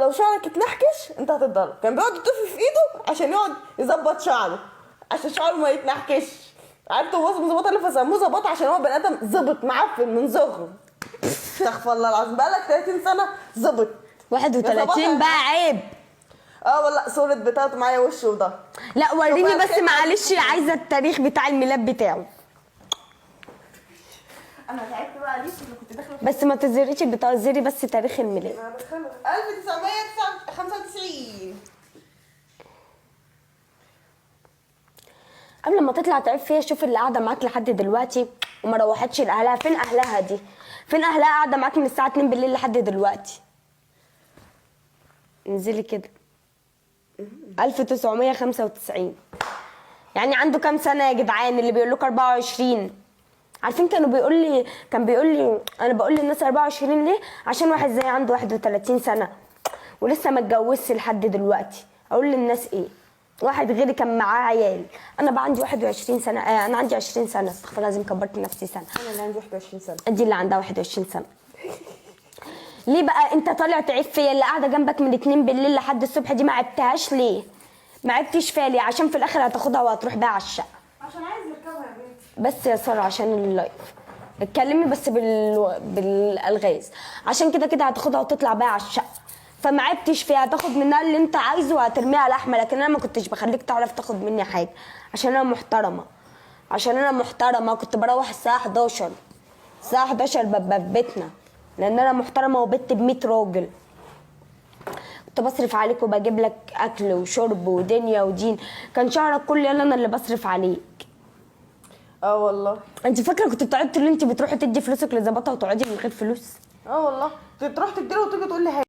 لو شعرك اتنحكش انت هتتضرب. كان بيقعد يطفي في ايده عشان يقعد يظبط شعره عشان شعره ما يتنحكش. عرفت هو مظبط اللي فسموه ظبط عشان هو بني ادم ظبط معفن من صغره. استغفر الله العظيم، بقالك 30 سنه ظبط. 31 بقى عيب. اه والله صورة بتاعته معايا وش وده. لا وريني بس معلش، عايزه التاريخ بتاع الميلاد بتاعه. انا تعبت بقى ليش اللي كنت داخله بس ما تزريش البتاع، زري بس تاريخ الميلاد. 1995. قبل ما تطلع تعب فيها، شوف اللي قاعده معاك لحد دلوقتي وما روحتش لاهلها. فين اهلها دي؟ فين اهلها قاعده معاك من الساعه 2 بالليل لحد دلوقتي؟ انزلي كده. 1995 يعني عنده كام سنه يا جدعان اللي بيقول لك 24؟ عارفين كان بيقول لي انا بقول للناس 24 ليه؟ عشان واحد زي عنده 31 سنه ولسه ما اتجوزش لحد دلوقتي. اقول للناس ايه؟ واحد غيري كان معاه عيال. انا بقى عندي 21 سنه. انا عندي 20 سنه، استغفر الله العظيم، كبرت نفسي سنه. انا اللي عندي 21 سنه. دي اللي عندها 21 سنه. ليه بقى انت طالع تعب فيا؟ اللي قاعده جنبك من 2 بالليل لحد الصبح دي ما عبتهاش ليه؟ ما عبتش فيها ليه؟ عشان في الاخر هتاخدها وهتروح بيها على الشقه. عشان عايز يركبها يا بنتي. بس يا ساره عشان اللايف اتكلمي بس بالالغاز، عشان كده كده هتاخدها وتطلع بيها على الشقه. فما عبتش فيها، هتاخد منها اللي انت عايزه وهترميها لحمه. لكن انا ما كنتش بخليك تعرف تاخد مني حاجه عشان انا محترمه. كنت بروح الساعه 11 ببقى في بيتنا لان انا محترمه وبت ب 100 راجل. كنت بصرف عليك وبجيب لك اكل وشرب ودنيا ودين. كان شهرك كله انا اللي بصرف عليك. اه والله. انت فاكره كنت بتقعدي تقولي انت بتروحي تدي فلوسك لظباطها وتقعدي من غير فلوس؟ اه والله تروح تديله وتيجي تقول لي